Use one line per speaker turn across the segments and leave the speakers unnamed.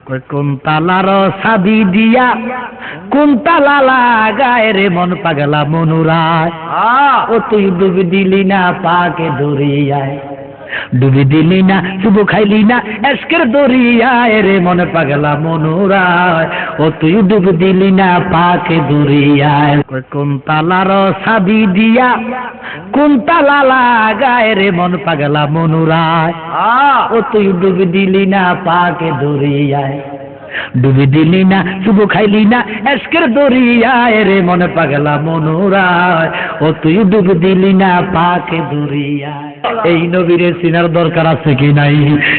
কোন তালার সাবি দিয়া কোন তালা লাগায় রে মন পাগলা মনুরায় ও তুই ডুবি দিলি না পাকে দরিয়ায় ডুবি দিলি না শুধু খাইলি না এসকের দরিয়ায় রে মন পাগলা মনুরায় ও তুই ডুবি দিলি না পাকে দরিয়ায় কোন তালার সাবি দিয়া কোন তালা লাগায় রে মন পাগলা মনুরায় ও তুই ডুবি দিলি না পাকে দরিয়ায় ডুবি দিলি না শুধু খাইলি না এসকের দরিয়ায় রে মন পাগলা মনুরায় ও তুই ডুবি দিলি না পাকে দরিয়ায় এই নবীরে চিনার দরকার আছে কি নাই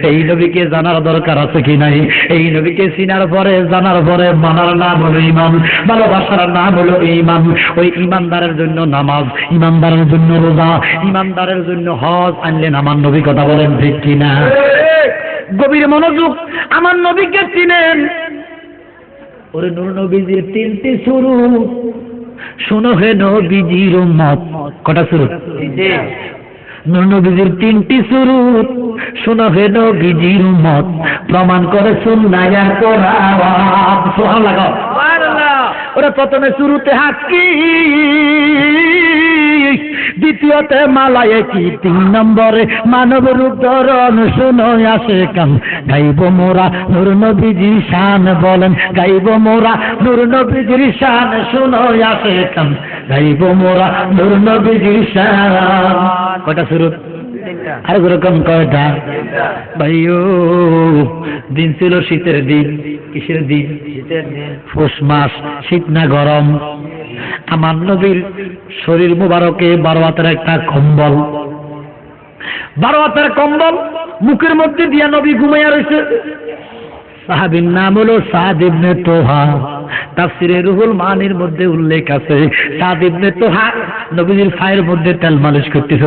এই নবীকে জানার দরকার আছে কি নাই এই নবীকে চিনার পরে জানার পরে মানার নাম হলো ঈমান ভালোবাসার নাম হলো ঈমান ওই ঈমানদারের জন্য নামাজ ঈমানদারের জন্য রোজা ঈমানদারের জন্য হজ আনলেন আমার নবী কথা বলেন ঠিক কিনা গভীর মনোযোগ আমার নবীকে চিনেন ওরে নূর নবীজির তিনটি শুরু শোনো হে নবীজির উম্মত কটা শুরু নূর নবীজির তিনটি শুরু শোনো হে নবীজির উম্মত প্রমাণ করে সুন্নাহ আর কোরআন সুবহানাল্লাহ সুবহানাল্লাহ ওরে প্রথমে শুরুতে হাকি দ্বিতীয়তে মালায়েকি তিন নম্বরে মানব রূপ ধরন শুনো আসে কান গাইব মোরা নূর নবীজির শান বলেন গাইব মোরা নূর নবীজির শান শুনো আসে কান গাইব মোরা নূর নবীজির শান কয়টা শুরু আর এরকম কয়টা ভাইও দিন ছিল শীতের দিন কিসের দিন শীতের দিন পৌষ মাস শীত না গরম আমার নবীর শরীর মুবারকে 12 হাতের একটা কম্বল 12 হাতের কম্বল মুখের মধ্যে দিয়া নবী ঘুমাইয়া রয়েছে সাহাবীর নাম হলো সাদ ইবনে তোহা তাফসীরে রুহুল মানির মধ্যে উল্লেখ আছে সাদ ইবনে তোহা নবীর পায়ের মধ্যে তেল মালিশ করতেছে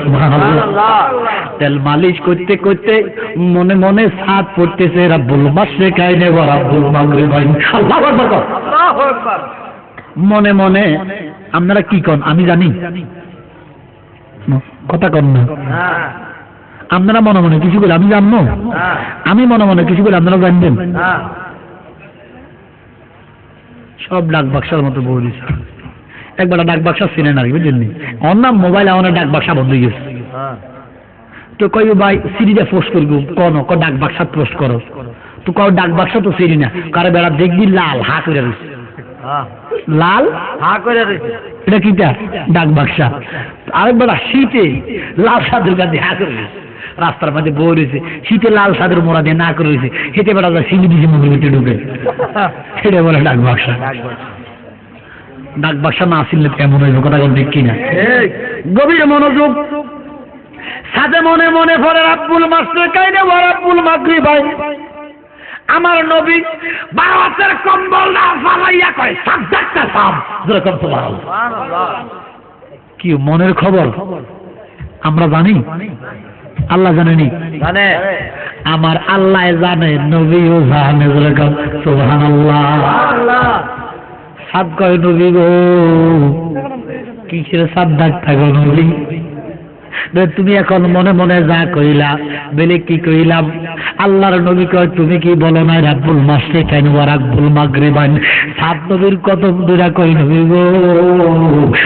সুবহানাল্লাহ তেল মালিশ করতে করতে মনে মনে সাদ পড়তেছে রাব্বুল মাশরিকাইনে ওয়া রাব্বুল মাগরিবাইন আল্লাহু আকবার আল্লাহু আকবার মনে মনে আপনারা কি কন আমি জানি কথা কন না আপনারা মনে মনে কিছু বলে আমি জানবো আমি মনে মনে কিছু বলে আপনারা জানবেন সব ডাক বাক্সার মতো বলি একবার ডাক বাক্সা চিনে না বুঝলেন ওর নাম মোবাইল আমার ডাক বাক্সা বন্ধ হয়ে গেছে তো কই ভাই সিরিজে পোস্ট করবো কোন ডাক বাক্সা পোস্ট করো তো কও ডাক বাক্সা তো চিনি না কারে বেড়া দেখবি লাল হা করে রয়েছে লাল হা করে রয়েছে এটা কিটা ডাক বাক্সা আরেকবার শীতে লাল সাদের গাছে হা করে রয়েছে রাস্তার মাঝে বই রয়েছে শীতে লাল সাদের মোড়া দিয়ে না করে রয়েছে হেঁটে বেড়া যায় সিলি দিছে মুখের ভিতরে ঢুকে সেটা বলে ডাক বাক্সা ডাক বাক্সা না আসলে কেমন হইব কথা কোন ঠিক কিনা গভীর মনোযোগ সাথে মনে মনে পড়ে রাব্বুল মাশরিকাইনে ওয়া রাব্বুল মাগরিবাইন আমার নবী 12 হাতের কম্বল না ফালাইয়া কয় সাবজেক্টটা সাব যেরকম সুবহানাল্লাহ কি মনের খবর আমরা জানি আল্লাহ জানেনি জানে আমার আল্লাহ জানে নবীও জানে যেরকম সুবহানাল্লাহ সুবহানাল্লাহ সাদ কয় নবী গো কিসের সাবধান থাকো নবী তুমি এখন মনে মনে যা কইলা বেলে কি কইলাম আল্লাহর নবী কয় তুমি কি বলো না রাব্বুল মাশরিকাইন ওয়া রাব্বুল মাগরিবাইন সাত নবীর কত দূরা কই নবী গো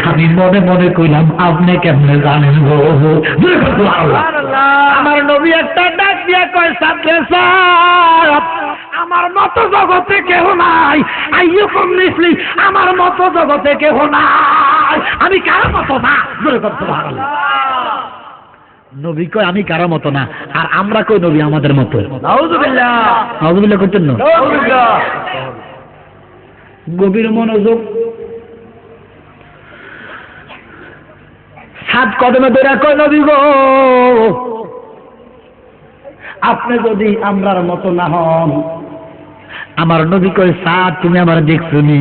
আমি মনে মনে কইলাম আপনি কেমনে জানেন গো সুবহানাল্লাহ আমার নবী একটা ডাক দিয়া কয় সাথে সাপ আমার মতো জগতে কেহ নাই আইয়ুকুম মিসলি আমার মতো জগতে কেহ নাই আমি কারো মতো না সুবহানাল্লাহ নবী কয় আমি কারো মতো না আর আমরা কই নবী আমাদের মতো নাউযুবিল্লাহ নাউযুবিল্লাহ করতেন না গভীর মনোযোগ সাত কদমে ধরে কয় নবী গো আপনি যদি আমরার মতো না হন আমার নবী কয় সাত তুমি আমার দেখছনি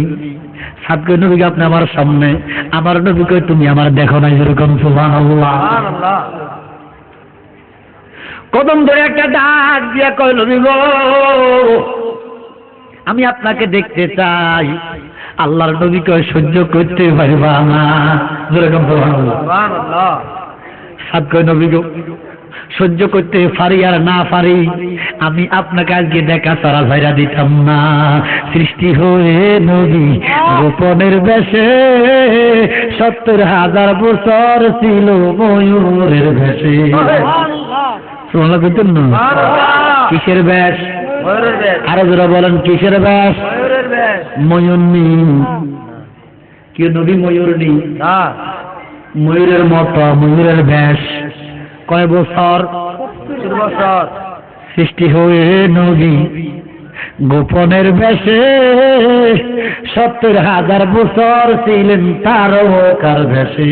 সাত কয় নবী আপনি আমার সামনে আমার নবী কয় তুমি আমার দেখো না এরকম সুবহানাল্লাহ সুবহানাল্লাহ কদম ধরে একটা ডাক দিয়া কয় নবী গো আমি আপনাকে দেখতে চাই আল্লাহর নবী কয় সহ্য করতে পারবা না যেরকম সুবহানাল্লাহ সুবহানাল্লাহ সাত কয় নবী গো সহ্য করতে পারি আর না পারি, আমি আপনাকে আজকে দেখা ছাড়া ছাইরা দিতাম না। সৃষ্টি হয়ে নবী গোপনের বেশে, 70,000 বছর ছিল ময়ূরের বেশে। সুবহানাল্লাহ কইতেন না? কিসের বেশ? আরো যারা বলেন কিসের বেশ? ময়ূর নি। কি নবী ময়ূর নি? ময়ূরের মতো ময়ূরের বেশ। কয় বছর? 70 বছর। সৃষ্টি হয়ে নবী গোপনের বেশে, 70,000 বছর ছিলেন তারকার বেশে।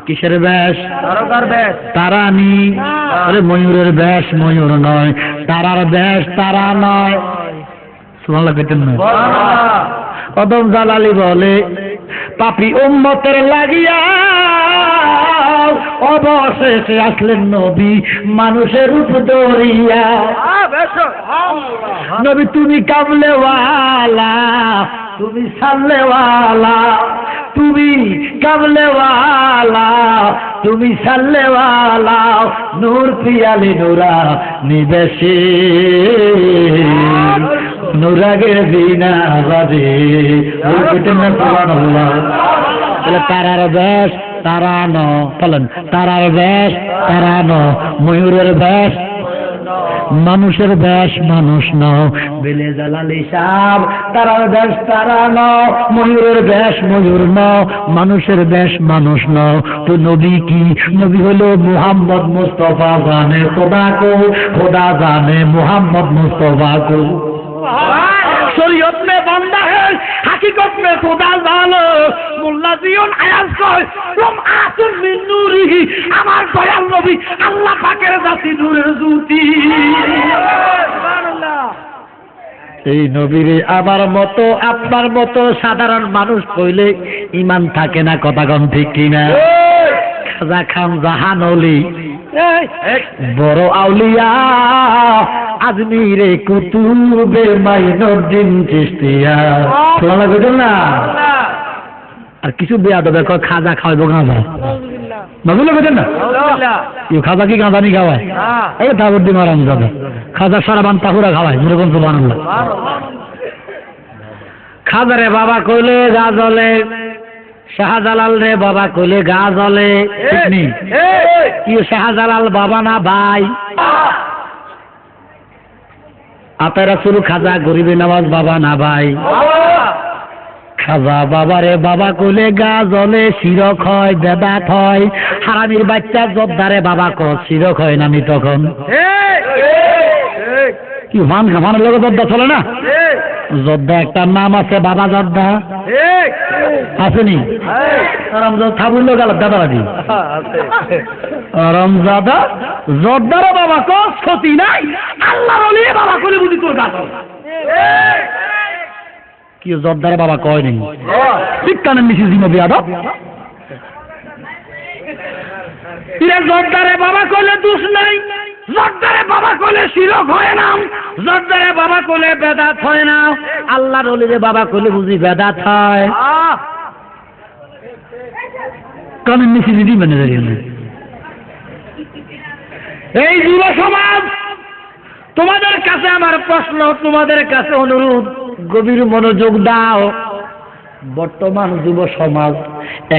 কিসের বেশ? তারকার বেশ। তারা নি। আরে ময়ূরের বেশ ময়ূর নয়, তারার বেশ তারা নয়। সুবহানাল্লাহ কইতেন না? কদম জালালি বলে পাপী উম্মতের লাগিয়া অবশেষে আসলেন নবী মানুষের রূপ ধরিয়া। নবী তুমি কামলেওয়ালা, তুমি সাল্লেওয়ালা, তুমি কামলেওয়ালা, তুমি সাল্লেওয়ালা, নূর পিয়ালি নূরা নিবেশে, নুরাগের বিনা বাজে। সুবহানাল্লাহ। তারার বেশ তারানো, বলেন তারার বেশ তারানো, ময়ূরের বেশ মানুষের বেশ মানুষ নও। বেলে জালালি সাহ তারার বেশ তারানো, ময়ূরের বেশ ময়ূর নও, মানুষের বেশ মানুষ নও। তো নবী কি? নবী হলো মুহাম্মদ মুস্তাফা জানে খোদা কো, খোদা জানে মুহাম্মদ মুস্তাফা কো। শরীয়ত में बंदा है, हकीकत में खुदा जानो। मुल्ला जियन आयाज কয় তুম আসুন মিন নূরিহি, আমার দয়াল নবী আল্লাহ পাকের জাতি নূরের জ্যোতি। সুবহানাল্লাহ। এই নবীরে আমার মতো আপনার মতো সাধারণ মানুষ কইলে ঈমান থাকে না, কথা কোন ঠিক কিনা? খাজা খান জাহানলি বড় আউলিয়া, আজমিরে কুতুবে মাইনুদ্দিন চিশতিয়া। শোনা গেল না? আর কিছু বেয়াদব কয় খাজা খাওয়াইবো গাঁজা। নজরুল বুঝেন না? খাজা কি গাঁজা নি খাওয়ায়? এই তাবুদ্দি মারাম যাবে খাজা সারাবান তাহুরা খাওয়ায়। যেরকম সুবহানাল্লাহ। খাজারে বাবা কইলে গা জ্বলে, শাহজালাল রে বাবা কইলে গা জ্বলে। ঠিক নেই? কি শাহজালাল বাবা না ভাই? আপনারা শুরু খাজা গরিবে নওয়াজ বাবা না ভাই? খাজা বাবারে বাবা কইলে গা জ্বলে, শিরক হয় বেদাত হয়। হারামির বাচ্চা জব্দারে বাবা ক শিরক হয় না? নি তখন কি মান খামানের লোক জব্দা চলে না? জব্দা একটা নাম আছে বাবা জব্দা, আসেনি? থাবুল লোক আলাদা দাদা রমজাদা জব্দারে বাবা ক ক্ষতি নাই, আল্লাহ বলিয়ে বাবা করে বুঝি তোর গাছ কি জব্দারে বাবা কয় নেই। ঠিক কানের নিচে দিন বেয়াদব। জর্দারে বাবা কইলে দোষ নাই, জর্দারে বাবা কইলে শিরক হয় না, জর্দারে বাবা কইলে বেদাত হয় না, আল্লাহর ওলিরে বাবা কইলে বুঝি বেদাত হয়। কানের নিচে দিদি মানে এই যুব সমাজ, তোমাদের কাছে আমার প্রশ্ন, তোমাদের কাছে অনুরোধ, গভীর মনোযোগ দাও। বর্তমান যুব সমাজ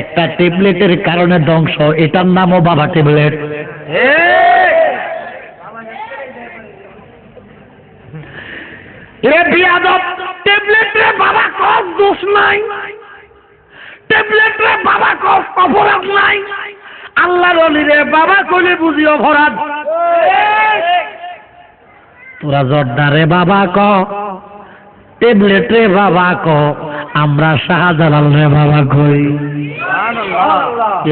একটা ট্যাবলেটের কারণে ধ্বংস, এটার নামও বাবা ট্যাবলেট। ট্যাবলেট রে বাবা কস দোষ নাই, ট্যাবলেট রে বাবা কস অপরাধ নাই, আল্লাহর ওলিরে বাবা কইলে বুঝি অপরাধ। তোরা জর্দারে বাবা ক, ট্যাবলেট রে বাবা ক, আমরা শাহজালাল রে বাবা কই।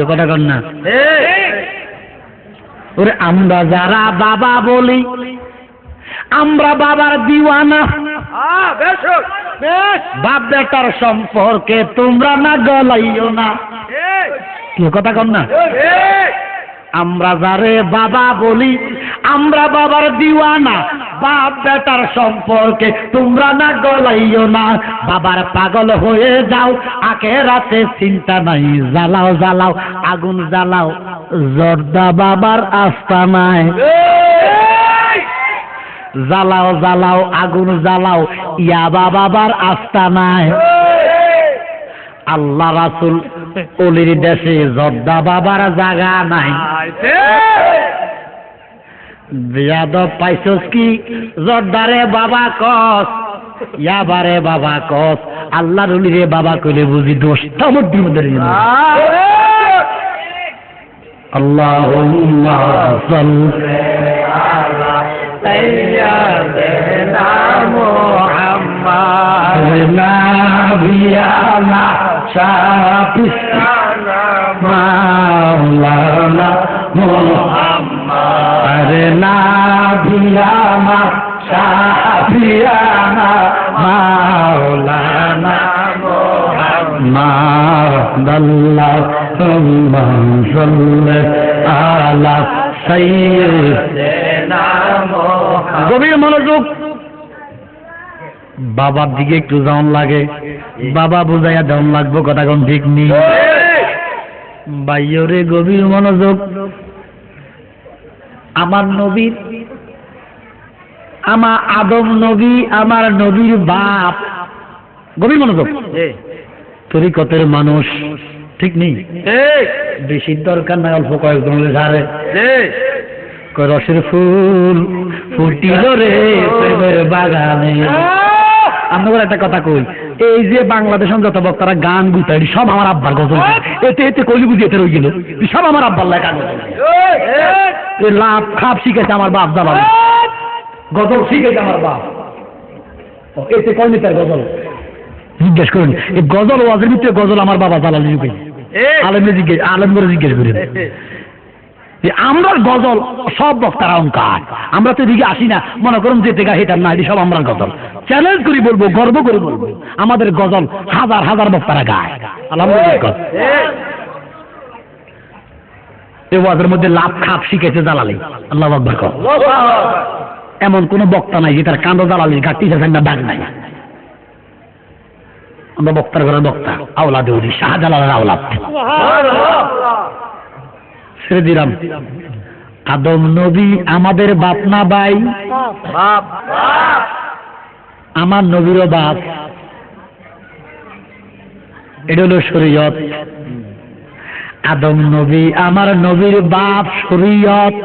কথা কন না? ওরে আমরা যারা বাবা বলি, আমরা বাবার দিওয়ানা। বাপ বেটার সম্পর্কে তোমরা না গলাইও না। কি কথা কন না? আমরা যারে বাবা বলি আমরা বাবার দিওয়ানা, বাপ বেটার সম্পর্কে তোমরা না গলাইও না, বাবার পাগল হয়ে যাও আখেরাতে চিন্তা নাই, জ্বালাও জ্বালাও আগুন জ্বালাও জর্দা বাবার আস্তানায়, জ্বালাও জ্বালাও আগুন জ্বালাও ইয়াবা বাবার আস্তানায়। আল্লাহ রাসূল অলির দেশে জর্দা বাবার জায়গা নাই। বেয়াদব পাইছস কি জর্দারে বাবা কস, ইয়াবারে বাবা কস, আল্লাহর অলিরে বাবা কইলে বুঝি দোষটা মধ্যে আল্লাহুম্মা সাল্লি আলা সাইয়্যিদিনা মুহাম্মাদ নাবিয়ানা শাফিয়ানা মাওলানা মুহাম্মদ নাবিয়ানা শাফিয়ানা মাওলানা মুহাম্মদ আল্লাহুম্মা সাল্লি আলা সাইয়্যিদিনা মুহাম্মদ। গভীর মনোযোগ, বাবার দিকে একটু যাওয়ান লাগে, বাবা বুঝাইয়া দেওয়ান লাগবো, কথা কোন ঠিক নেই। বাইরে গভীর মনোযোগ, আমার নবীর, আমার আদম নবী আমার নবীর বাপ, গভীর মনোযোগ, তরিকতের মানুষ, ঠিক নেই, বেশির দরকার নাই, অল্প কয়েকজনের ধারে রসের ফুল ফুটিল রে প্রেমের বাগানে। আপনাদের একটা কথা কই, এই যে বাংলাদেশের যত বক্তারা গান গুতাই সব আমার আব্বার গজল, এতে এতে কলি বুঝি এতে রয়ে গেল, সব আমার আব্বার লেখা গজল। লাভ খাপ শিখেছে আমার বাপ দাদা, গজল শিখেছে আমার বাপ, এতে কয়নি তার গজল জিজ্ঞেস করেন। এই গজল ওয়াজের ভিতরে গজল আমার বাবা জালালি যুগে আলেম করে জিজ্ঞেস করেন। আমরা গজল সব বক্তারা অঙ্কার, আমরা তো এদিকে আসি না, মনে করুন যে টেকা হেটার না, এটি সব আমরা গজল চ্যালেঞ্জ করি বলবো, গর্ব করে বলবো, আমাদের গজল হাজার হাজার বক্তারা গায়। আলহামদুলিল্লাহ, এই ওয়াজের মধ্যে লাভ খাপ শিখেছে জালালি, আল্লাহু আকবার কর। এমন কোন বক্তা নাই যে তার কান্দ জালালির ঘাটতি না দাগ নাই। আমরা বক্তার ঘরের বক্তা, আওলাদ উলি শাহজালালের আওলাদ। ছেড়ে দিলাম, আদম নবী আমাদের বাপ না ভাই, আমার নবীরও বাপ, এটা হলো শরীয়ত। আদম নবী আমার নবীর বাপ শরীয়ত,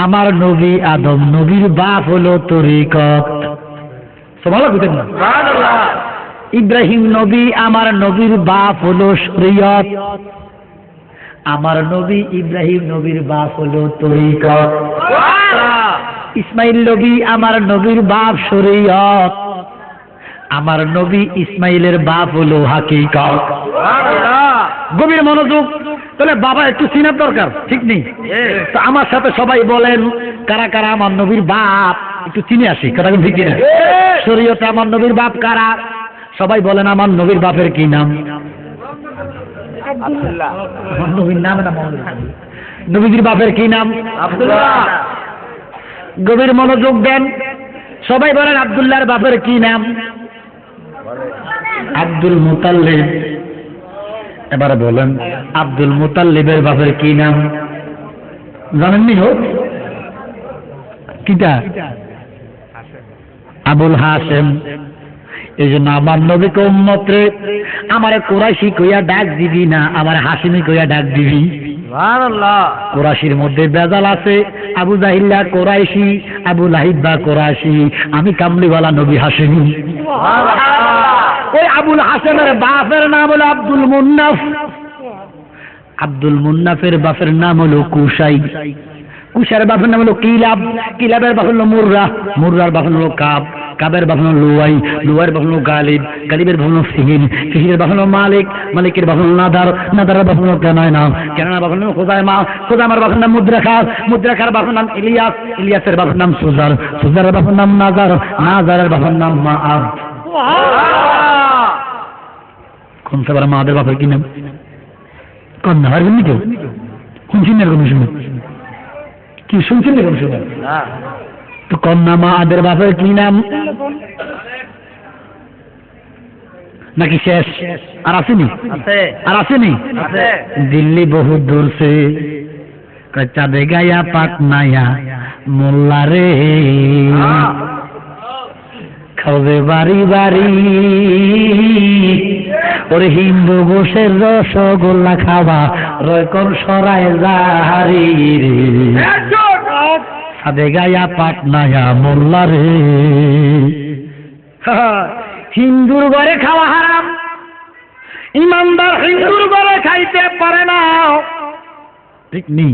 আমার নবী আদম নবীর বাপ হলো তরিকত। সুবহানাল্লাহ। ইব্রাহিম নবী আমার নবীর বাপ হলো শরীয়ত, আমার নবী ইব্রাহিম নবীর বাপ হলো তরিকত। ইসমাইল নবী আমার নবীর বাপ শরীয়ত, আমার নবী ইসমাইলের বাপ হলো হাকিকত। গভীর মনোযোগ, তাহলে বাবা একটু চিনার দরকার, ঠিক নেই? তো আমার সাথে সবাই বলেন কারা কারা আমার নবীর বাপ, একটু চিনে আসি, কথা ঠিক কিনা? শরীয়তে আমার নবীর বাপ কারা? সবাই বলেন আমার নবীর বাপের কি নাম? আমার নবীর নাম না, নবীজির বাপের কি নাম? আব্দুল্লাহ। গভীর মনোযোগ দেন, সবাই বলেন আব্দুল্লাহর বাপের কি নাম? আব্দুল মুতাল্লিব। এবারে বলেন আব্দুল মুতাল্লিবের বাপের কি নাম? জানেননি? হোক কিটা? আবুল হাসেম। এই জন্য আমার নবীকে উম্মত রে আমারে কুরাইশি কইয়া ডাক দিবি না, আমার হাসিমি কইয়া ডাক দিবি। সুবহানাল্লাহ। কুরাইশির মধ্যে বেজাল আছে, আবু জাহিল্লা কুরাইশি, আবু লাহিব বা কুরাইশি, আমি কামলিওয়ালা নবী হাসিমি। সুবহানাল্লাহ। ওই আবুল হাসেমের বাপের নাম হলো আব্দুল মুন্নাফ, আব্দুল মুন্নাফের বাপের নাম হলো কুসাই, কুসার বাপের নাম হলো কিলাব, কিলাবের বাপ হলো মুররা, মুররার বাপ হলো কাব, কাবের বাপ হলো লুয়াই, লুয়াইয়ের বাপ হলো গালিব, গালিবের বাপ হলো ফিহিল, ফিহিলের বাপ হলো মালিক, মালিকের বাপ হলো নাদার, নাদারের বাপ হলো কেনায়না, কেনায়নার বাপ হলো খুজাইমা, খুজাইমার বাপের নাম মুদ্রাখার, মুদ্রাখার বাপের নাম ইলিয়াস, ইলিয়াসের বাপের নাম সুজার, সুজারের বাপের নাম নাজার, নাজারের বাপের নাম মাআব। কোন সবার মাদের বাপের কি নাম? কোন না হারবেন কেউ? শুনছেন না কোনো শুনে? কি শুনছেন না কোনো শুনে? তো কন্যা মা আদের বাপের কি নাম? নাকি শেষ? আর আসেনি? আর আসেনি? দিল্লি বহু দূর সে চাঁদে গায়া পাটনায়া মোল্লা রে খাবে বাড়ি বাড়ি ওরে হিন্দু বসের রসগোল্লা খাওয়া রয়কন সরায় জাহারি রে চাঁদে গায়া পাটনায়া মোল্লা রে। হিন্দুর ঘরে খাওয়া হারাম, ইমানদার হিন্দুর ঘরে খাইতে পারে না, ঠিক নেই?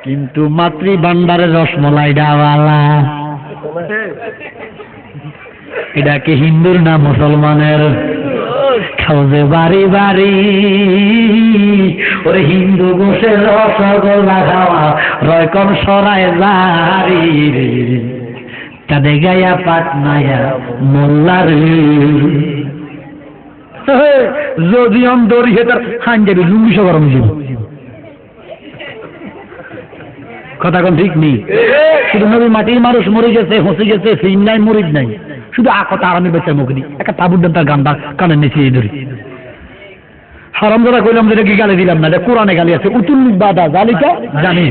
কিন্তু মাতৃ ভান্ডারের রসমলাই ডাওয়ালা এটা কি হিন্দুর না মুসলমানের? খাওয়াবে বাড়ি বাড়ি ওরে হিন্দু বসে রসগোল্লা খাওয়া রয়কম সরায় জারি রে চাঁদে গায়া পাটনায়া মোল্লা রে। যদি অন্তরি হেতার খান যাবি লুঙ্গিশো গরম যাবি, কথা কোন ঠিক নেই? শুধু নবী মাটির মানুষ মরে গেছে, হসে গেছে, ফিল্ম নাই, মরিদ নাই, শুধু কথা আরামের বেচার মুখ দিই একটা তাবুর দেন তার গান্ডা কানের নিচে এই ধরি হারাম ধরা কইলাম যেটা কি গালি দিলাম না, এটা কোরআনে গালি আছে। উতুল বাদা জালিকা জানি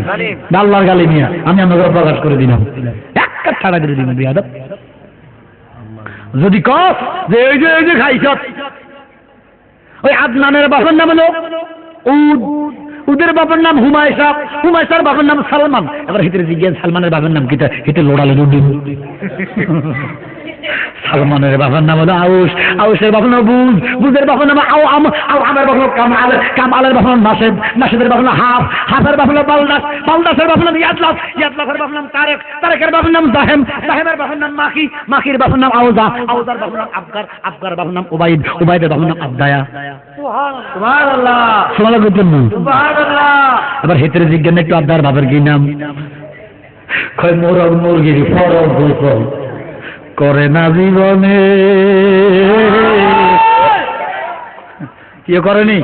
আল্লাহর গালি নিয়ে আমি আপনাদের প্রকাশ করে দিলাম, একটা ছাড়া করে দিলাম বিয়াদব। যদি কস যে এই যে খাইছ ওই আদনানের বাবার নাম হলো উদ, উদের বাবার নাম হুমায়সা, হুমায়সার বাবার নাম সালমান। এবার হিতের জিজ্ঞেস সালমানের বাবার নাম কি? হিতে লোড়ালে রুডিন। সালমানের বাবার নাম হলো আউস, আউসের বাবার নাম বুজ, বুজের বাবার নাম আমের বাবার কামাল, কামালের বাবার নাম নাসেদ, নাসেদের বাবার নাম হাফ, হাফের বাবার নাম বালদাস, বালদাসের বাবার নাম ইয়াতলাস, ইয়াতলাসের বাবার নাম তারেক, তারেকের বাবার নাম জাহেম, জাহেমের বাবার নাম মাখি, মাখির বাবার নাম আউজা, আউজার বাবার নাম আফগার, আফগার বাবার নাম উবাইদ, উবাইদের বাবার নাম আবদায়া। সুবহানাল্লাহ, সুবহানাল্লাহ। এবার হিতের জিজ্ঞাসা একটু আবদার বাবার কি নাম? কয় মোরগ মুরগির ফরজ গোসল করে না জীবনে। কি করেনি?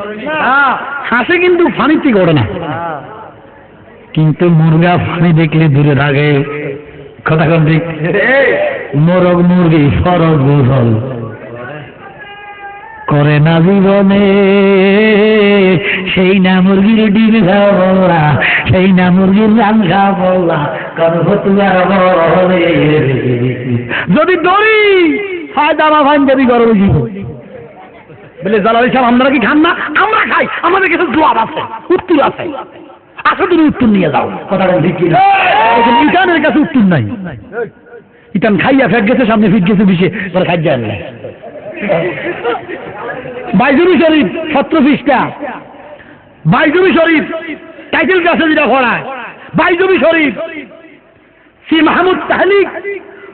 হাসে কিন্তু ফানিতে করে না, কিন্তু মুরগা ফানি দেখলে দূরে থাকে। কথা কোন ঠিক? মোরগ মুরগি ফরজ গোসল করে না জীবনে, সেই না মুরগির ডিম খাওয়া বললা, সেই না মুরগির রান খাওয়া বললা, যদি দড়ি ফায়দামা ভান যাবি গরমে জীব বলে জালালি সাহেব আপনারা কি খান না? আমরা খাই, আমাদের কাছে জবাব আছে, উত্তর আছে, আসো তুমি উত্তর নিয়ে যাও। কথা ঠিক কিনা? ইটানের কাছে উত্তর নাই, ইটান খাইয়া ফেট গেছে, সামনে ফিট গেছে বিষে পরে খাই যায় না। বাইজুরি শরীফ 17 পৃষ্ঠা, বাইজুরি শরীফ টাইটেল গাছে যেটা পড়ায়, বাইজুরি শরীফ শ্রী মাহমুদ তাহলিক।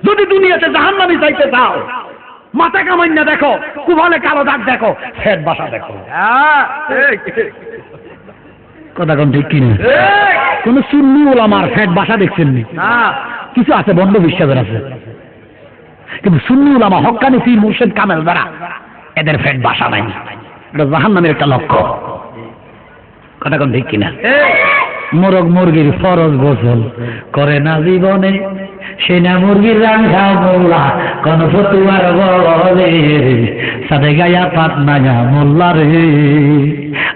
যদি দুনিয়াতে জাহান্নামী চাইতে চাও, মাথা কামাই না দেখো, কুভালে কালো দাগ দেখো, ফেট বাসা দেখো। কথা কোন ঠিক কিনা? কোন সুন্নি ওলামার ফেট বাসা দেখছেন নি? কিছু আছে বন্ধ বিশ্বাসের আছে, কিন্তু সুন্নি ওলামা হক্কানি পীর মুর্শিদ কামেল দ্বারা এদের ফেট বাসা নাই। এটা জাহান্নামের একটা লক্ষ্য। কথা কোন ঠিক কিনা? মোরগ মুরগির ফরজ গোসল করে না জীবনে, সেই না মুরগির রান খাও মোল্লা, কোন ফতুয়ার বলে সাথে গায়া পাটনায়া মোল্লা রে।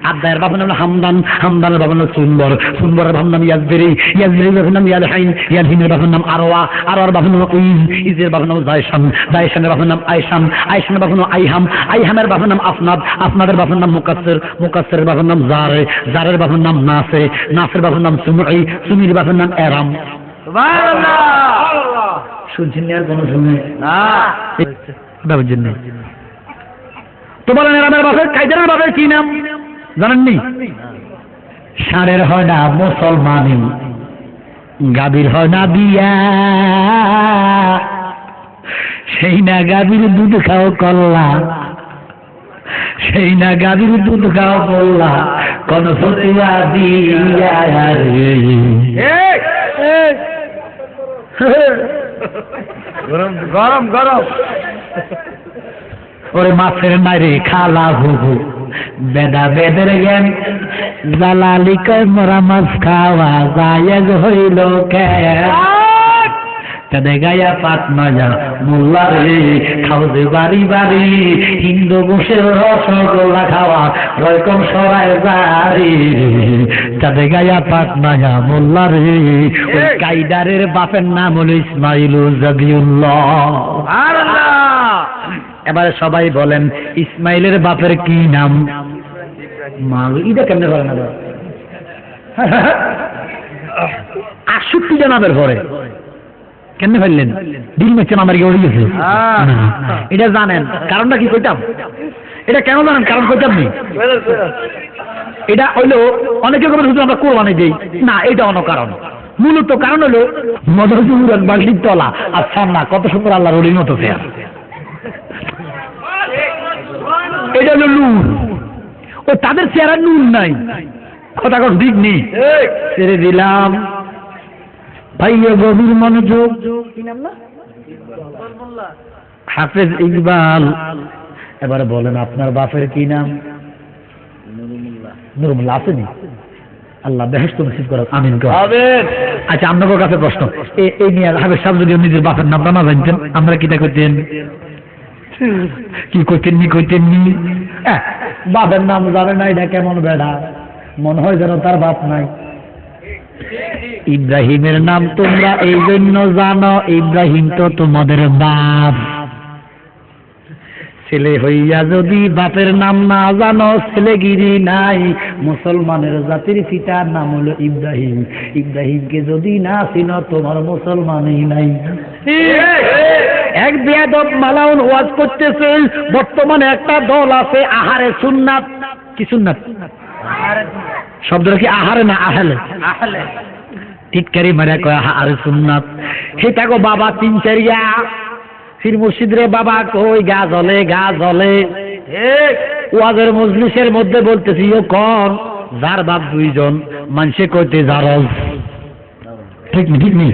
আব্দায়ের বাবার নাম হামদান, হামদানের বাবার নাম সুন্দর, সুন্দরের বাবার নাম ইয়াজবেরি, ইয়াজবেরির বাবার নাম ইয়ালহাইন, ইয়ালহিনের বাবার নাম আরওয়া, আরওয়ার বাবার নাম উইজ, ইজের বাবার নাম জায়সান, জায়সানের বাবার নাম আয়সান, আয়সানের বাবার নাম আইহাম, আইহামের বাবার নাম আফনাদ, আফনাদের বাবার নাম মুকাসসির, মুকাসসিরের বাবার নাম জারে, জারের বাবার নাম নাসে, নাসের বাবার নাম সুমঈ, সুমীর বাবার নাম এরাম। সুবহানাল্লাহ। শুনছেন আর কোন শুনে না? বাবার জন্য তো বলেন এরামের বাপের, কাইদারের বাপের কি নাম জানেননি? ষাঁড়ের হয় না মুসলমানি, গাভীর হয় না বিয়া, সেই না গাভীর দুধ খাও কল্লা, সেই না গাভীর দুধ খাও বললা, কোন ফতুয়া দিয়া রে। গরম গরম গরম। ওরে মাছের নাইরে খালা হুহু, বেদা বেদের জ্ঞান জালালি কয় মরা মাছ খাওয়া যায় হইল কে কাদে গায়া পাত মাজা মোল্লা রে খাও যে বাড়ি বাড়ি হিন্দু বসের রসগোল্লা খাওয়া রকম সরাই বাড়ি কাদে গায়া পাত মাজা মোল্লা রে ওই কাইদারের বাপের নাম হলো ইসমাইল জাবিউল্লাহ। এবারে সবাই বলেন ইসমাইলের বাপের কি নাম? এটা কেমনে বলেন না 68টা নামের পরে কেমনে ফেললেন? দিল মেচ্ছে আমার গিয়ে উড়ে গেছে। এটা জানেন কারণটা কি কইতাম? এটা কেন জানেন কারণ কইতাম নি? এটা হইলো অনেকে করে শুধু আমরা কোরবানি দেই না, এটা অন্য কারণ। মূলত কারণ হলো মধুর বাড়ির তলা আর সামনা কত সুন্দর আল্লাহর ওলির মতো ফেয়ার। এটা হলো নূর, ও তাদের চেহারা নূর নাই, কথা কোন ঠিক নেই। ছেড়ে দিলাম ভাইয়া গভীর মনোযোগ। হাফেজ ইকবাল, এবারে বলেন আপনার বাপের কি নাম? নুরুল্লাহ আসেনি? আল্লাহ বেহেশত নসিব করুক, আমিন। আচ্ছা আপনাদের কাছে প্রশ্ন, এই নিয়ে হাফেজ সাহেব যদি নিজের বাপের নামটা না জানতেন আমরা কিটা করতেন? কি করতেন নি করতেন নি? বাপের নাম জানে না, এটা কেমন বেড়া, মনে হয় যেন তার বাপ নাই। ইব্রাহিমের নাম তোমরা এই জন্য জানো, ইব্রাহিম তো তোমাদের বাপ। ছেলে হইয়া যদি বাপের নাম না জানো ছেলেগিরি নাই। মুসলমানের জাতির পিতার নাম হলো ইব্রাহিম, ইব্রাহিমকে যদি না চিনো তোমার মুসলমানই নাই। এক বেয়াদব মালাউন ওয়াজ করতেছে, বর্তমানে একটা দল আছে আহারে সুন্নাত। কি সুন্নাত? শব্দটা কি আহারে না আহলে? টিটকারি মারা কয় আহারে সুন্নাত। সেটা গো বাবা 3-4 ফির মুর্শিদ রে বাবা কই গা জ্বলে গা জ্বলে। ওয়াজের মজলিসের মধ্যে বলতেছি ও কোন যার বাপ 2জন, মানুষে কইতে জারজ। ঠিক নি? ঠিক নি?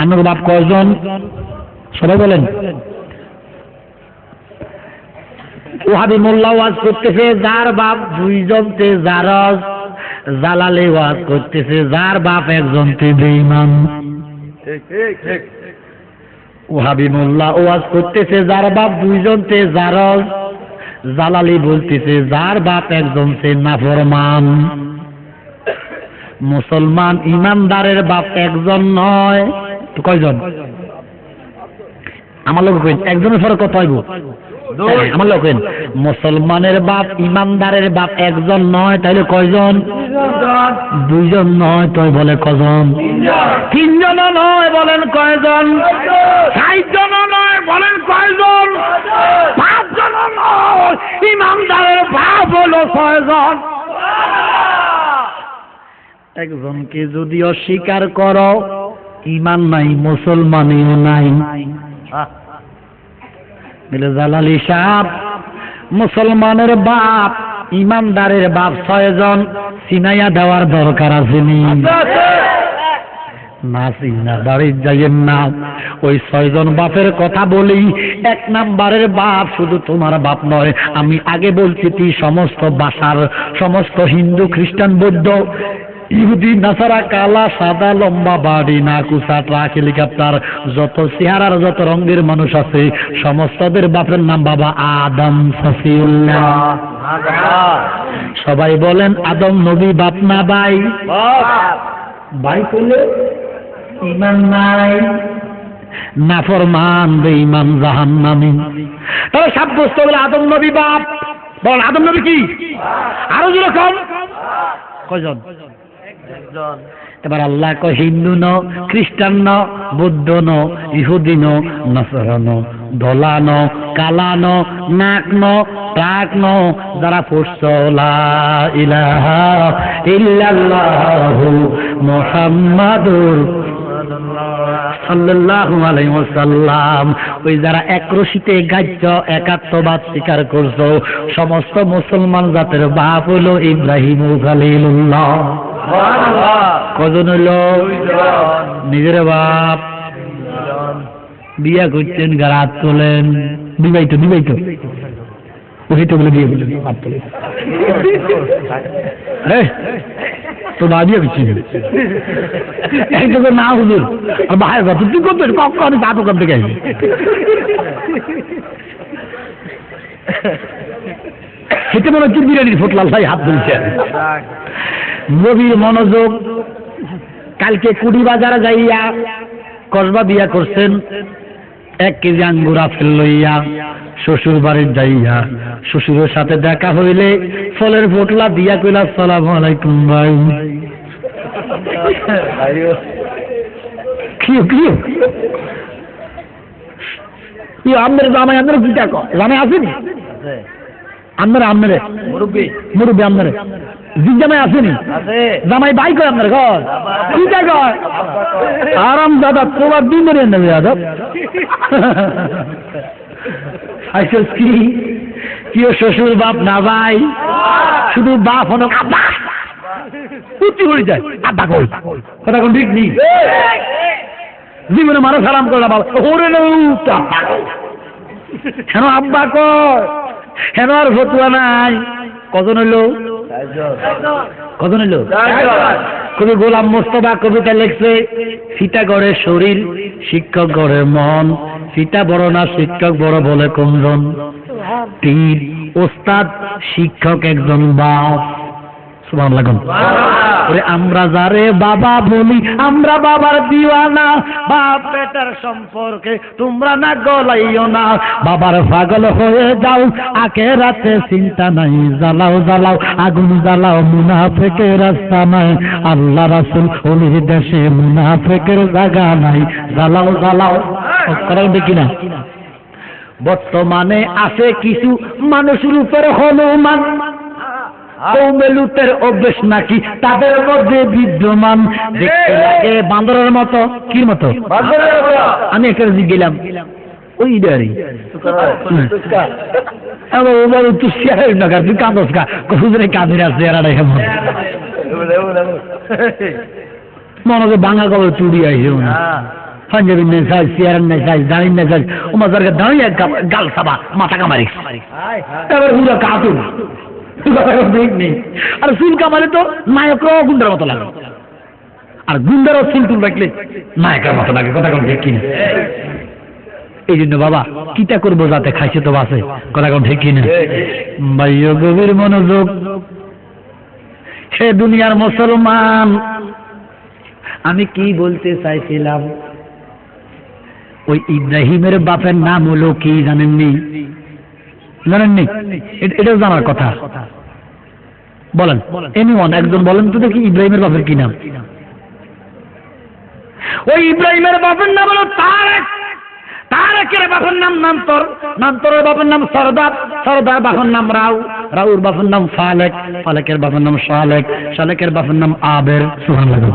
আমার বাপ কয়জন? সবাই বলেন। ওহাবি মোল্লা ওয়াজ করতেছে যার বাপ 2জন তে জারজ, জালালে ওয়াজ করতেছে যার বাপ 1জন তে বেঈমান। ওহাবি মোল্লা ওয়াজ করতেছে যার বাপ 2জন তে জারজ, জালালি বলতেছে যার বাপ 1জন তে নাফরমান। মুসলমান ইমানদারের বাপ 1জন নয় তো কয়জন? আমার লোক কইন 1জনের পরে কত হইব? আমার লোক কইন মুসলমানের বাপ ইমানদারের বাপ 1জন নয়, তাইলে কয়জন? 2জন নয়, তাই বলে কজন? 3জন নয়, বলেন কয়জন? 60জন নয়, বলেন কয়জন? 5জন নয়, ইমানদারের বাপ হলো 6জন। একজনকে যদি অস্বীকার করো ইমান নাই, মুসলমানিও নাই। জালালি সাহেব মুসলমানের বাপ ইমানদারের বাপ 6জন, চিনাইয়া দেওয়ার দরকার আছে নি? না চিনা দাঁড়িয়ে যাইয়েন না। ওই 6জন বাপের কথা বলি। 1 নাম্বারের বাপ শুধু তোমার বাপ নয়, আমি আগে বলছি সমস্ত বাসার সমস্ত হিন্দু খ্রিস্টান বৌদ্ধ ইহুদি নাসারা কালা সাদা লম্বা বাড়ি নাকুসা ট্রাক হেলিকপ্টার যত চেহারার যত রঙের মানুষ আছে সমস্তদের বাপের নাম বাবা আদম সফিউল্লাহ। সবাই বলেন আদম নবী বাপ না ভাই? ভাই করলে ইমান নাই, নাফরমান বেঈমান জাহান্নামী। তাহলে সাব্যস্ত হলো আদম নবী বাপ। বল আদম নবী কি? আরো যেরকম কয়জন? এবার আল্লাহ কয় হিন্দু ন, খ্রিস্টান ন, বৌদ্ধ ন, ইহুদি ন, নাসারা ন, ধলা ন, কালা ন, নাক ন, টাক ন, যারা পড়ছ লা ইলাহা ইল্লাল্লাহু মুহাম্মাদুর সাল্লাল্লাহু আলাইহি ওয়াসাল্লাম, ওই যারা একরশিতে গাজ্য একাত্মবাদ স্বীকার করছো সমস্ত মুসলমান জাতের বাপ হলো ইব্রাহিম খলিলুল্লাহ। কজন হইল? নিজের বাপ। বিয়া করছেন গারাত তোলেন, বিবাহিত বিবাহিত ওইটা বলে দিয়ে বলে তো দাঁড়িয়ে দিচ্ছি না হুজুর আর ভাইয়ের কথা তুই করতে কখন চা দোকান থেকে আসবি সেটা মনে হচ্ছে বিরিয়ানির ফোটলাল ভাই হাত ধরছে গভীর মনোযোগ। কালকে কুড়ি বাজারে যাইয়া কসবা বিয়া করছেন, 1 কেজি আঙ্গুর আপেল লইয়া শ্বশুর বাড়ির যাইয়া শ্বশুরের সাথে দেখা হইলে ফলের ফোটলা দিয়া কইলা আসসালামু আলাইকুম ভাই। আপনার জামাই আপনার কি টাকা জামাই আসেনি আপনার আপনারে মুরব্বী আপনারে জিন জামাই আসেনি জামাই ভাই কয় আপনার ঘর কি টাকা আরাম দাদা তোমার দিন ধরে নেবে দাদা কি শ্বশুর বাপ না ভাই শুধু বাপ হন হয়ে যায় আব্বা কই কথা কোন ঠিক নেই জীবনে মানুষ সালাম করে না বাবা ওরে কেন আব্বা কয় কেন আর ফতুয়া নাই কজন হইলো কবি গোলাম মোস্তফা কবিতা লিখছে সীতা গড়ে শরীর শিক্ষক গড়ে মন, সীতা বড় না শিক্ষক বড় বলে কোনজন, পীর ওস্তাদ শিক্ষক একজন বাপ। আমরা যারে বাবা বলি আমরা বাবার দিওয়ানা, বাপ বেটার সম্পর্কে তোমরা না গলাইও না, বাবার পাগল হয়ে যাও আখেরাতে চিন্তা নাই, জ্বালাও জ্বালাও আগুন জ্বালাও মুনাফিকের রাস্তা নাই, আল্লাহ রাসূল ওলির দেশে মুনাফিকের জায়গা নাই, জ্বালাও জ্বালাও দেখি না। বর্তমানে আছে কিছু মানুষের উপর হনুমান, কৌমেলুতের অভ্যেস নাকি তাদের মধ্যে বিদ্যমান, দেখতে লাগে বান্দরের মতো। কি মতো? আমি একটা গেলাম ওই ডারি তুই কাঁদস কা হুজুরে কাঁদির আছে মনে হয় বাঙা কবে চুরি আইছে পাঞ্জাবি নেই সাইজ চেয়ারের নেই সাইজ দাঁড়িয়ে নেই সাইজ ওমার দাঁড়িয়ে গাল সাবা মাথা কামারি এবার হুজুর কাঁদুন আর চুল কামালে তো নায়করাও গুন্ডার মতো লাগে, আর গুন্ডারও চুল টুল রাখলে নায়কের মতো লাগে। কথা কোন ঠিক কিনা? এই জন্য বাবা কিটা করবো যাতে খাইছে তো বাসে। কথা কোন ঠিক কিনা? ভাইও গভীর মনোযোগ। সে দুনিয়ার মুসলমান, আমি কি বলতে চাইছিলাম, ওই ইব্রাহিমের বাপের নাম হলো কি জানেননি? জানেননি? এটাও জানার কথা। বলেন এনিওয়ান একজন বলেন তো দেখি ইব্রাহিমের বাপের কি নাম? ওই ইব্রাহিমের বাপের নাম হলো তারেক। তারেকের বাপের নাম নান্তর, নান্তরের বাপের নাম সরদার, সরদার বাপের নাম রাউ, রাউর বাপের নাম ফালেক, ফালেকের বাপের নাম শালেক, শালেকের বাপের নাম আবের। সুবহানাল্লাহ।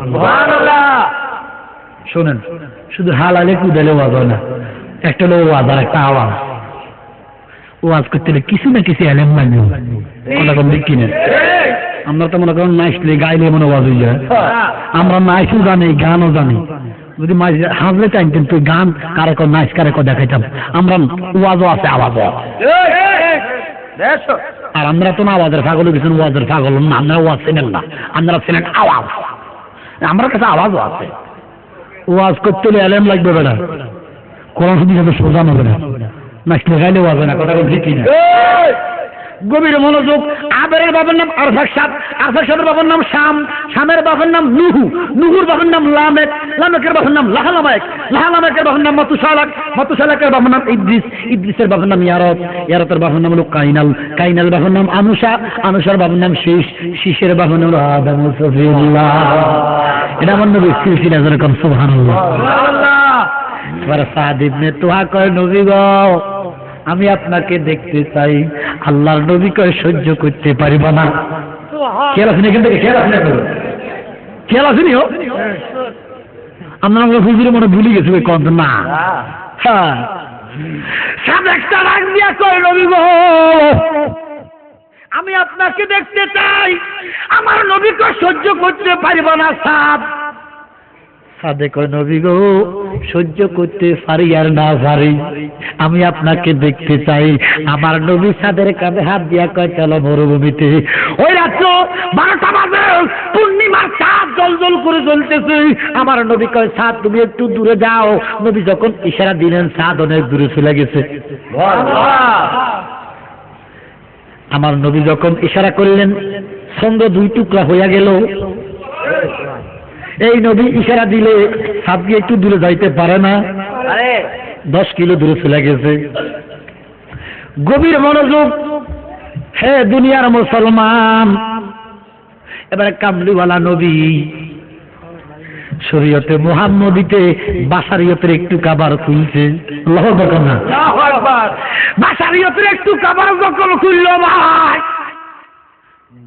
শোনেন, শুধু হালালে কুদালে ওয়াজ হয় না, একটা হলো ওয়াজ আর একটা আওয়াজ। ওয়াজ করতে হলে কিছু না কিছু এলেম লাগবে। কথা কম দিক কিনে আমরা তো মনে করেন নাচলে গাইলে মনে ওয়াজ হয়ে যায়। আমরা নাচও জানি গানও জানি, যদি হাজরে চাইতেন তুই গান কারে কর নাচ কারে কর দেখাইতাম। আমরা ওয়াজও আছে আওয়াজও আছে, আর আমরা তো না আওয়াজের পাগল কিছু ওয়াজের পাগল না, আমরা ওয়াজ চেনেন না, আমরা চেনেন আওয়াজ। আমার কাছে আওয়াজও আছে। ওয়াজ করতে হলে এলেম লাগবে বেড়া, কোরআন শুধু সাথে সোজা হবে না, নাচলে গাইলে ওয়াজ হয় না। কথা বলছি কিনা? গভীর মনোযোগ। আবেরের বাবার নাম আরফাকসাদ, আরফাকসাদের বাবার নাম শাম, শামের বাবার নাম নুহু, নুহুর বাবার নাম লামেক, লামেকের বাবার নাম লাহালামায়েক, লাহালামায়েকের বাবার নাম মাতুসালাক, মাতুসালাকের বাবার নাম ইদ্রিস, ইদ্রিসের বাবার নাম ইয়ারত, ইয়ারতের বাবার নাম হলো কাইনাল, কাইনাল বাবার নাম আনুষা, আনুষার বাবার নাম শীষ, শীষের বাবার নাম হলো আদম সফিউল্লাহ। এটা আমার নবী সিলসিলা যেরকম। সুবহানাল্লাহ। এবার সাদ ইবনে তুহা কয় নবী গো আমি আপনাকে দেখতে চাই। আল্লাহর নবী কয় সহ্য করতে পারিব না। খেয়াল আসেনি এখান থেকে? খেয়াল আসেনি? খেয়াল আসেনি? আমরা হুজুরে মনে ভুলে গেছি ওই কন্ত না। হ্যাঁ একটা রাগ দিয়া কয় নবী গো আমি আপনাকে দেখতে চাই, আমার নবী কয় সহ্য করতে পারিব না। সাদ সাদে কয় নবী গো সহ্য করতে পারি আর না পারি, আমি আপনাকে দেখতে চাই। আমার নবী সাদের কাঁধে হাত দিয়া কয় চলো মরুভূমিতে। ওই রাত্র 12টা বাজে, পূর্ণিমার চাঁদ জ্বলজ্বল করে জ্বলতেছে। আমার নবী কয় চাঁদ তুমি একটু দূরে যাও। নবী যখন ইশারা দিলেন চাঁদ অনেক দূরে চলে গেছে। আমার নবী যখন ইশারা করলেন চন্দ্র 2 টুকরা হইয়া গেল। এই নবী ইশারা দিলে চাঁদ একটু দূরে যাইতে পারে না, 10 কিলো দূরে চলে গেছে। গভীর মনোযোগ, হে দুনিয়ার মুসলমান। এবারে কামলিওয়ালা নবী শরীয়তে মুহাম্মদীতে বাশারিয়তের একটু কাবার খুলছে। আল্লাহু আকবার না, আল্লাহু আকবার। বাশারিয়তের একটু কাবার যখন খুলল ভাই,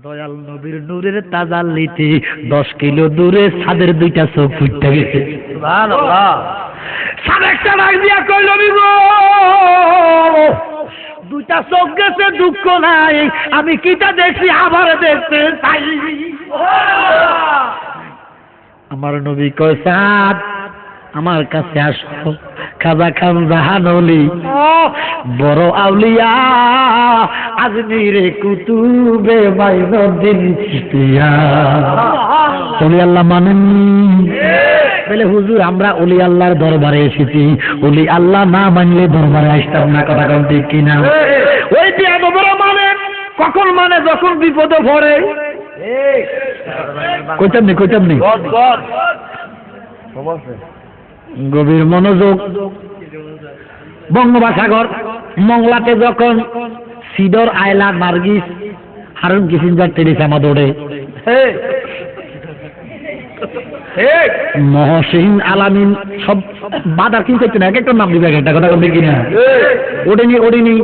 দয়াল নবীর নূরের তাজাল্লিতে 10 কিলো দূরে ছাদের 2টা চোখ ফুটতে গেছে। সুবহানাল্লাহ। সাবেকটা ডাক দিয়া কই নবী গো 2টা চোখ গেছে, দুঃখ নাই, আমি কিটা দেখছি আবার দেখতে চাই। আমার নবী কয় চাঁদ আমার কাছে আসো। খাজা খান জাহানলি বড় আউলিয়া, আজমিরে কুতুবে মাইনুদ্দিন চিশতিয়া। ওলি আল্লাহ মানেন? বলে হুজুর আমরা ওলি আল্লাহর দরবারে এসেছি, ওলি আল্লাহ না মানলে দরবারে আসতাম না। কথা কোন ঠিক কিনা? ওই বিয়াদবরা মানে কখন মানে যখন বিপদে পড়ে। কইতাম নি গভীর মনোযোগ। বঙ্গোপসাগর মংলাতে যখন সিডর, আয়লা, নার্গিস, হারুন কিসিঞ্জার, টেরিসা দৌড়ে, মহসিন, আলামিন সব বাধা কিন্তু না, এক একটা নাম দিবে একটা। কথা বলতে কিনা? ওড়েনি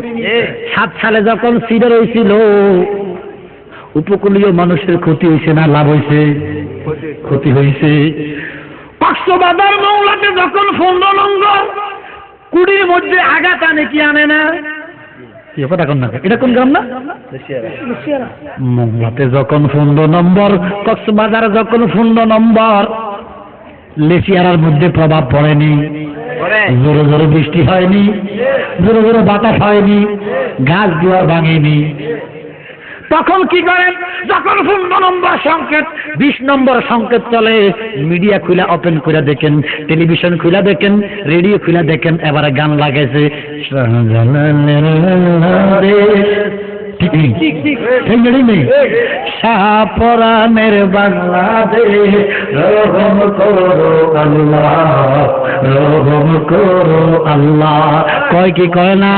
7 সালে যখন সিডর হয়েছিল, উপকূলীয় মানুষের ক্ষতি হয়েছে না লাভ হয়েছে? ক্ষতি হয়েছে। কক্সবাজার মংলাতে যখন 15 নম্বর কুড়ির মধ্যে আঘাত আনে কি আনে না? কথা কন না, এটা কোন গ্রাম না? মংলাতে যখন 15 নম্বর, কক্সবাজার যখন 15 নম্বর, লেসিয়ারার মধ্যে প্রভাব পড়েনি। জোরে জোরে বৃষ্টি হয়নি, জোরে জোরে বাতাস হয়নি, গাছ জোয়ার ভাঙেনি। তখন কি করেন? যখন 15 নম্বর সংকেত, 20 নম্বর সংকেত চলে, মিডিয়া খুলে ওপেন করে দেখেন, টেলিভিশন খুলে দেখেন, রেডিও খুলে দেখেন, এবারে গান লাগাইছে শাহপরানের বাংলাদেশ, রহম করো আল্লাহ, রহম করো আল্লাহ। কয় কি কয় না?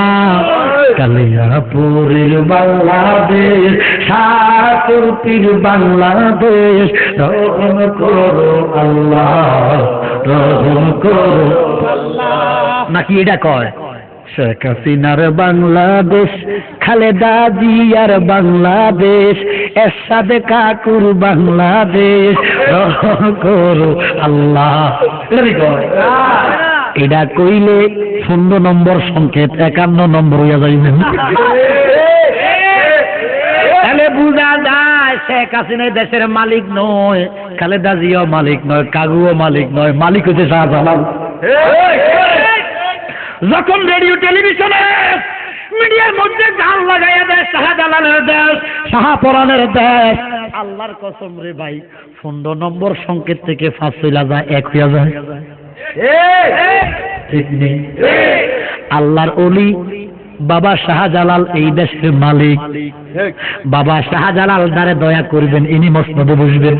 কালিয়াপুরের বাংলাদেশ, শাহপুরের বাংলাদেশ, রহম করো আল্লাহ, রহম করো আল্লাহ। নাকি এটা কয়? শেখ হাসিনার বাংলাদেশ, খালেদা জিয়ার বাংলাদেশ, এরশাদ কাকুর বাংলাদেশ, রহম করো আল্লাহ। এটা কইলে 15 নম্বর সংকেত 51 নম্বর হইয়া যাইবে। তাহলে বুঝা যায় শেখ হাসিনা দেশের মালিক নয়, খালেদা জিয়াও মালিক নয়, কাকুও মালিক নয়, মালিক হচ্ছে শাহজালাল। যখন রেডিও টেলিভিশনে মিডিয়ার মধ্যে গান লাগাইয়া দেয় শাহজালালের দেশ, শাহপরানের দেশ, আল্লাহর কসম রে ভাই 15 নম্বর সংকেত থেকে 5 চলে যায়, 1 হইয়া যায়। ঠিক নেই? আল্লাহর ওলি বাবা শাহজালাল এই দেশের মালিক। বাবা শাহজালাল যারে দয়া করবেন ইনি মসনদে বসবেন,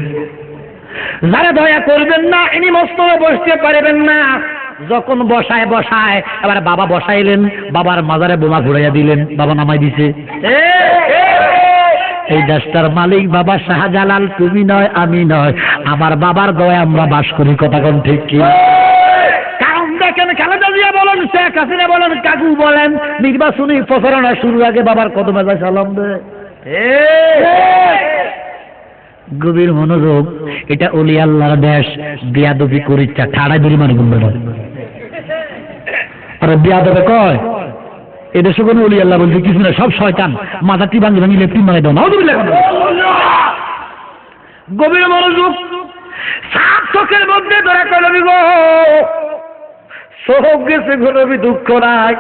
যারা দয়া করবেন না ইনি মসনদে বসতে পারবেন না। যখন বসায় এবার বাবা বসাইলেন, বাবার মাজারে বোমা ঘুরাইয়া দিলেন, বাবা নামাই দিছে। এই দেশটার মালিক বাবা শাহজালাল, তুমি নয়, আমি নয়, আমার বাবার দয়া আমরা বাস করি। কথা কোন ঠিক কি? কারণ দেখেন খালেদা জিয়া বলেন, শেখ হাসিনা বলেন, কাকু বলেন, নির্বাচনী প্রচারণা শুরুর আগে বাবার কদমে যায় সালাম দেয়। গভীর মনোযোগ। এটা ওলি আল্লাহর দেশ। বিয়াদবি করিচ্ছা ঠাড়াই দূরে মানে গুনবে না। আর বিয়াদবে কয় এদেশে কোনো ওলি আল্লাহ বলতে কিছু না, সব শয়তান। মাথাটি ভাঙি লেপটি মারে দাও না। গভীর মনোযোগ। সাত চোখের মধ্যে ধরে কই নবী গো চোখ গেছে গো নবী, দুঃখ নাই।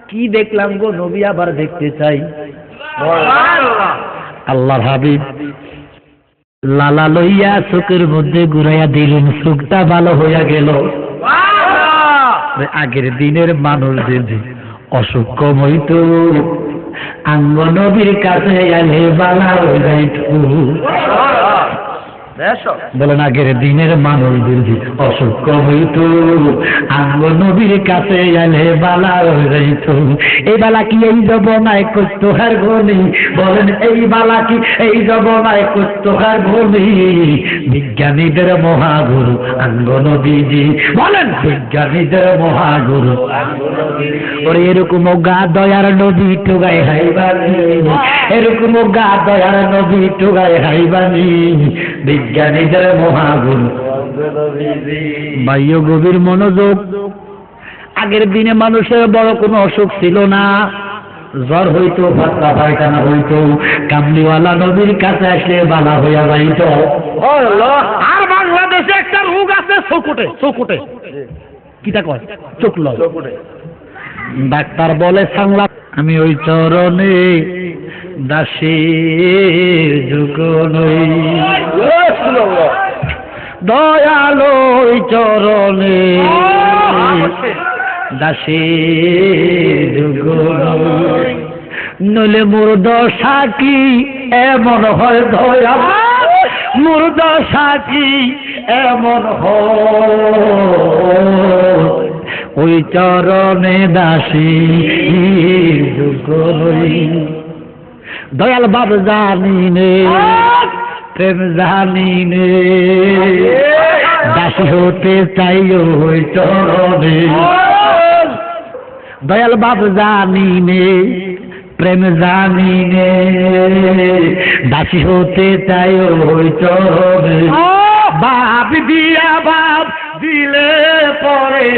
কি দেখলাম গো নবী, আবার দেখতে চাই। আল্লাহর হাবিব লালা লইয়া চোখের মধ্যে ঘুরাইয়া দিলেন, চোখটা ভালো হইয়া গেল। আগের দিনের মানুষদের অসুখ কম হইত, আঙ্গ নবীর কাছে এলে বালা হয়ে যাইত। বলেন আগের দিনের মানুষদের অসুখ কম হইত, আঙ্গ নবীর কাছে এলে বালা হয়ে যাইত। এই বালা কি এই জবনায় করতো হার গনি? বলেন এই বালা কি এই জবনায় করতো হার গনি? বিজ্ঞানীদের মহাগুরু আঙ্গ নবীজি, বলেন বিজ্ঞানীদের মহাগুরু। ওরে এরকম গা দয়ার নবী টুগায় হাইবানি, এরকম গা দয়ার নবী টুগায় হাইবানি, বিজ্ঞানীদের মহাগুরু। বাইয় গভীর মনোযোগ। আগের দিনে মানুষের বড় কোনো অসুখ ছিল না, জ্বর হইতো, পাতলা পায়খানা হইতো, কামলিওয়ালা নবীর কাছে আসলে বালা হইয়া যাইত। আর বাংলাদেশে একটা রোগ আছে চকুটে, চকুটে কিটা কয় চোখ লয়। ডাক্তার বলে সাংলা, আমি ওই চরণে দাসীর যুগ নই, দয়ালো ওই চরণে দাসীর যুগ নই। নইলে মোর দশা কি এমন হয় দয়া, মোর দশা কি এমন হয়, ওই চরণে দাসী যুগ নই। দয়াল বাব জানি নে, প্রেম জানি নে, দাসী হতে চাই ওই চরণে। দয়াল বাব জানি নে, প্রেম জানি নে, দাসী হতে চাই ওই চরণে। ভাব দিয়া ভাব দিলে পরে,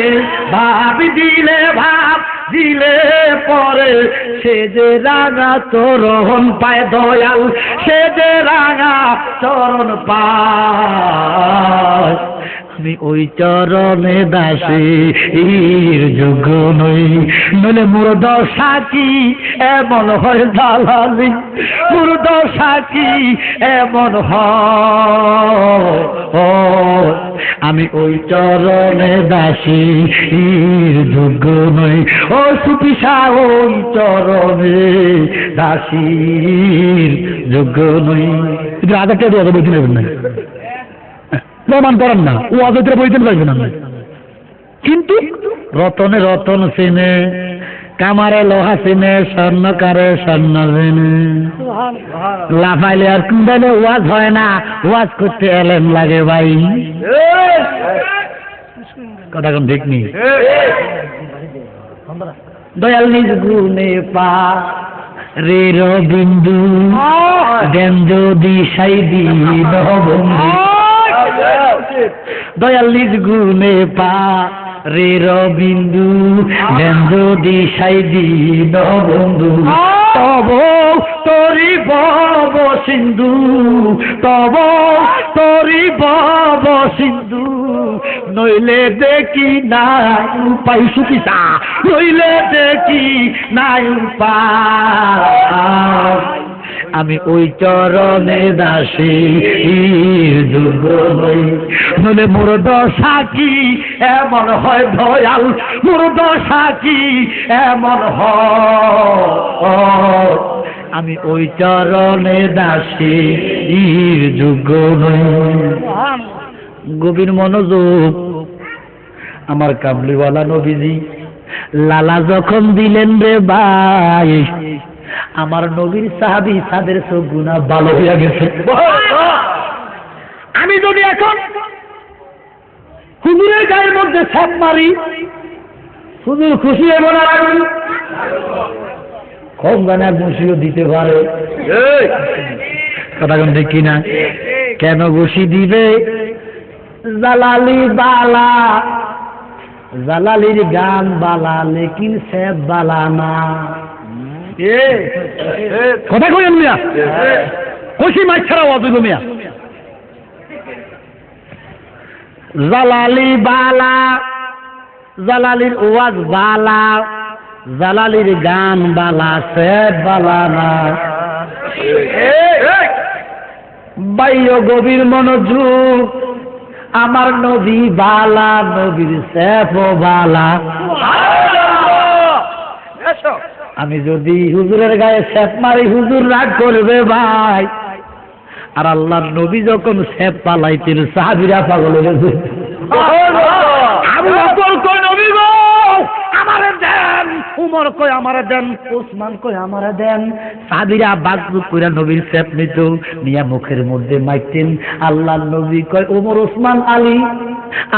ভাব দিলে ভাব দিলে পরে, সে যে রাঙা চরণ পায় দয়াল, সে যে রাঙা চরণ পায়। আমি ওই চরণে দাসীর যোগ্য নই, নইলে মোর দশা কি এমন হয় দালালি, মোর দশা কি এমন হয়, আমি ওই চরণে দাসীর যোগ্য নই। ও সুপিসা ওই চরণে দাসীর যোগ্য নই। রাজাকে দিয়ে বলতে নেবেন না, প্রমাণ করেন না, ও অযোধ্যা বইতে পারবেন না। কিন্তু রতনে রতন চেনে, কামারে লোহা চেনে, স্বর্ণকারে স্বর্ণ চেনে। লাফাইলে আর কুন্ডালে ওয়াজ হয় না, ওয়াজ করতে এলেন লাগে ভাই। কথা কোন ঠিক নেই। দয়াল নিজ গুণে পা রে বিন্দু, দেন যদি সাইদি নহবন্ধু। দয়াল নিজ গুণে পা রে বিন্দু, দেন যদি সাইদি নহবন্ধু। তব তরি বব সিন্ধু, তব তরি বব সিন্ধু, নইলে দেখি নাই উপায় সুপিসা, নইলে দেখি নাই উপায়। আমি ওই চরণে দাসীর যোগ্য নই, নইলে মোর দশা কি এমন হয় দয়াল, মোর দশা কি এমন হয়, আমি ওই চরণে দাসীর যোগ্য নই। গভীর মনোযোগ। আমার কামলিওয়ালা নবীজি লালা যখন দিলেন রে ভাই, আমার নবীর সাহাবী সাদের চোখ গুনা ভালো হইয়া গেছে। আমি যদি এখন হুজুরের গায়ের মধ্যে ছাপ মারি, হুজুর খুশি হইব না রাখবেন? কম গানে ঘুষিও দিতে পারে, কথা কোন ঠিক কিনা? কেন ঘুষি দিবে? জালালি বালা, জালালির গান বালা, লেকিন সেব বালা না। কথা কইেন মিয়া, খুশি মাছ ছাড়া অদ্ভুত মিয়া। জালালি বালা, জালালির ওয়াজ বালা, জালালির গান বালা, সেট বালা না। বাইয় গভীর মনোযোগ, আমার নবী বালা, নবীর সেফ বালা। আমি যদি হুজুরের গায়ে সেফ মারি হুজুর রাগ করবে ভাই। আর আল্লাহর নবী যখন সেফ পালাইতেন সাহাবীরা পাগল হয়ে গেছে। আবু বকর কই নবী গো আমারে দেন, উমর কই আমারে দেন, ওসমান কই আমারে দেন। সাহাবীরা বাগদুক কইরা নবীর সেফ নিত, নিয়া মুখের মধ্যে মাইতেন। আল্লাহর নবী কয় ওমর ওসমান আলী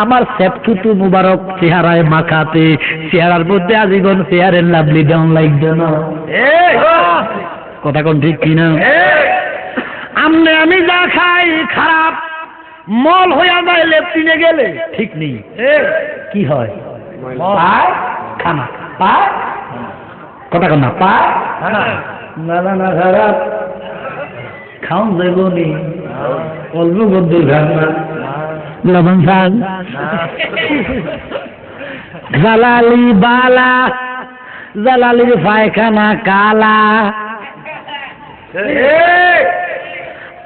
আমার সেফ থুতু মুবারক চেহারায় মাখাতে, চেহারার মধ্যে আজীবন চেহারের লাভলি ডাউন লাগবে না। কথা কোন ঠিক কিনা? আমনে আমি যা খাই খারাপ, মল হইয়া যায় লেফটিনে গেলে ঠিক নেই। কি হয়? পায় খানা, পায় কথা কন না, পায় না না না খারাপ খাওন যাইব নি, অল্প বন্ধু খান না, লবণ খান। জালালি বালা, জালালির পায়খানা কালা,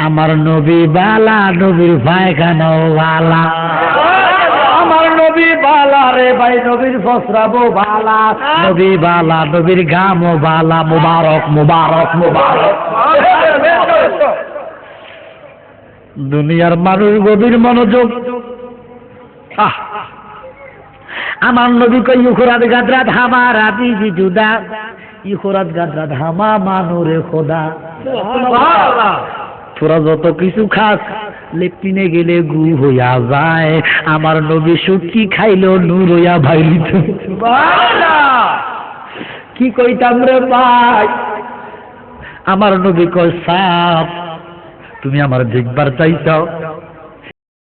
আমার নবী বালা, নবীর পায়খানাও বালা। আমার নবী বালা রে ভাই, নবীর ফসরাবো বালা, নবী বালা, নবীর গামও বালা। মুবারক মুবারক মুবারক। দুনিয়ার মানুষ গভীর মনোযোগ। আমার নবী কই ইখরাত গাদরাত হামারা বিজি জুদা, ইখরাত গাদরাত হামা মানুরে খোদা। তোরা যত কিছু খাস লেপটিনে গেলে গু হইয়া যায়, আমার নবী সুটকি খাইলো নূর হইয়া ভাইলিত। কি কইতাম রে ভাই? আমার নবী কয় সাপ তুমি আমার দেখবার চাইছাও,